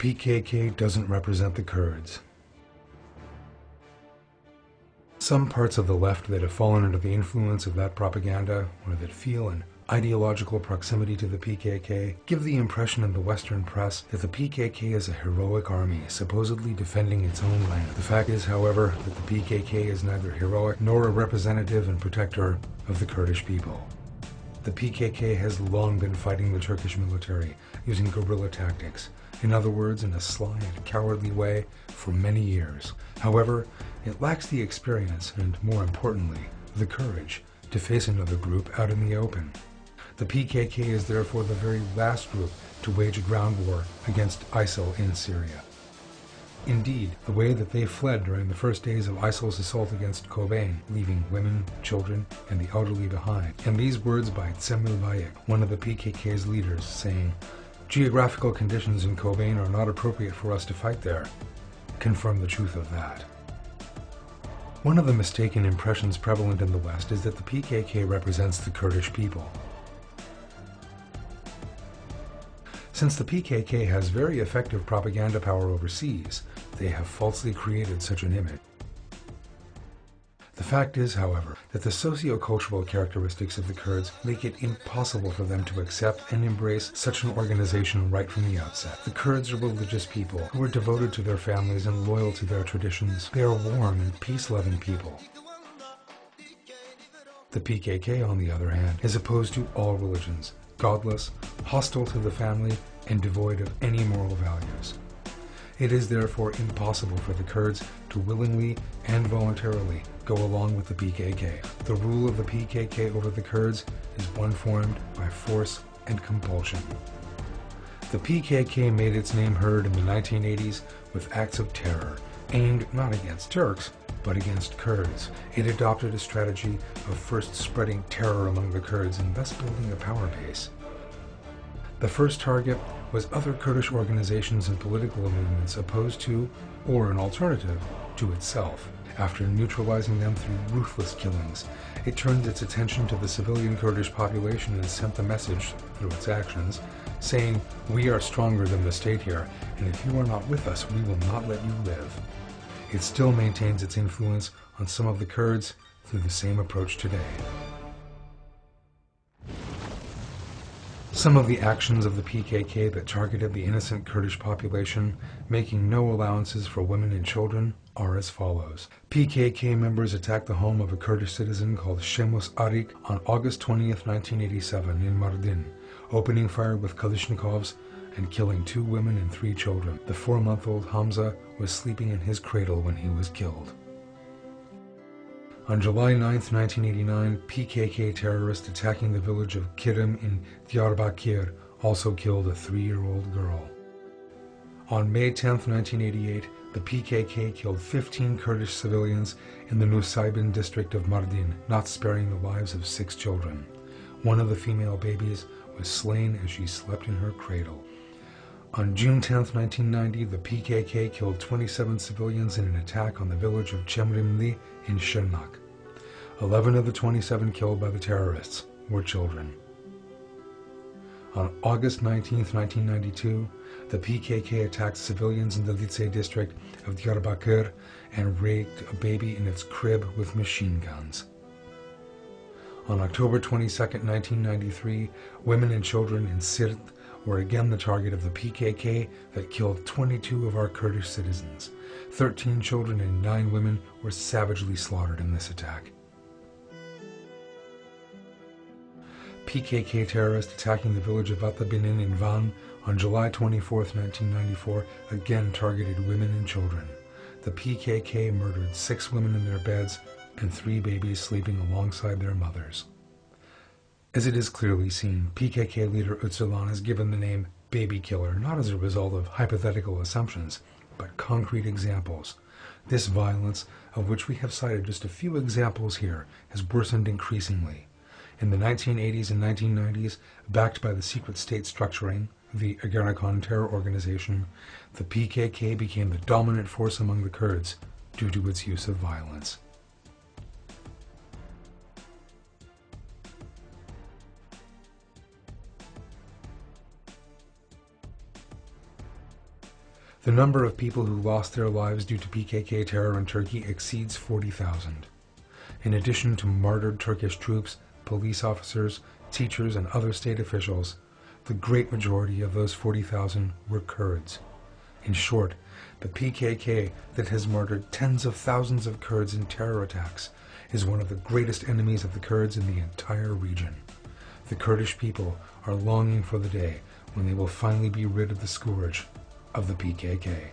PKK doesn't represent the Kurds. Some parts of the left that have fallen under the influence of that propaganda, or that feel an ideological proximity to the PKK, give the impression in the Western press that the PKK is a heroic army, supposedly defending its own land. The fact is, however, that the PKK is neither heroic nor a representative and protector of the Kurdish people. The PKK has long been fighting the Turkish military, using guerrilla tactics. In other words, in a sly and cowardly way, for many years. However, it lacks the experience and, more importantly, the courage to face another group out in the open. The PKK is therefore the very last group to wage a ground war against ISIL in Syria. Indeed, the way that they fled during the first days of ISIL's assault against Kobane, leaving women, children, and the elderly behind, and these words by Cemil Bayek, one of the PKK's leaders, saying, "Geographical conditions in Kobane are not appropriate for us to fight there," confirm the truth of that. One of the mistaken impressions prevalent in the West is that the PKK represents the Kurdish people. Since the PKK has very effective propaganda power overseas, they have falsely created such an image. The fact is, however, that the socio-cultural characteristics of the Kurds make it impossible for them to accept and embrace such an organization right from the outset. The Kurds are religious people who are devoted to their families and loyal to their traditions. They are warm and peace-loving people. The PKK, on the other hand, is opposed to all religions, godless, hostile to the family, and devoid of any moral values. It is therefore impossible for the Kurds to willingly and voluntarily go along with the PKK. The rule of the PKK over the Kurds is one formed by force and compulsion. The PKK made its name heard in the 1980s with acts of terror, aimed not against Turks, but against Kurds. It adopted a strategy of first spreading terror among the Kurds and thus building a power base. The first target was other Kurdish organizations and political movements opposed to, or an alternative, to itself. After neutralizing them through ruthless killings, it turned its attention to the civilian Kurdish population and sent the message, through its actions, saying, "We are stronger than the state here, and if you are not with us, we will not let you live." It still maintains its influence on some of the Kurds through the same approach today. Some of the actions of the PKK that targeted the innocent Kurdish population, making no allowances for women and children, are as follows. PKK members attacked the home of a Kurdish citizen called Shemus Arik on August 20th, 1987 in Mardin, opening fire with Kalashnikovs and killing 2 women and 3 children. The 4-month-old Hamza was sleeping in his cradle when he was killed. On July 9, 1989, PKK terrorists attacking the village of Kirim in Diyarbakir also killed a 3-year-old girl. On May 10, 1988, the PKK killed 15 Kurdish civilians in the Nusaybin district of Mardin, not sparing the lives of 6 children. One of the female babies was slain as she slept in her cradle. On June 10, 1990, the PKK killed 27 civilians in an attack on the village of Chemrimli in Shirnak. 11 of the 27 killed by the terrorists were children. On August 19, 1992, the PKK attacked civilians in the Litsey district of Diyarbakir and raped a baby in its crib with machine guns. On October 22, 1993, women and children in Sirt were again the target of the PKK that killed 22 of our Kurdish citizens. 13 children and 9 women were savagely slaughtered in this attack. PKK terrorists attacking the village of Atabinin in Van on July 24, 1994, again targeted women and children. The PKK murdered 6 women in their beds and 3 babies sleeping alongside their mothers. As it is clearly seen, PKK leader Öcalan is given the name Baby Killer not as a result of hypothetical assumptions, but concrete examples. This violence, of which we have cited just a few examples here, has worsened increasingly. In the 1980s and 1990s, backed by the secret state structuring, the Ergenekon terror organization, the PKK became the dominant force among the Kurds due to its use of violence. The number of people who lost their lives due to PKK terror in Turkey exceeds 40,000. In addition to martyred Turkish troops, police officers, teachers, and other state officials, the great majority of those 40,000 were Kurds. In short, the PKK that has martyred tens of thousands of Kurds in terror attacks is one of the greatest enemies of the Kurds in the entire region. The Kurdish people are longing for the day when they will finally be rid of the scourge of the PKK.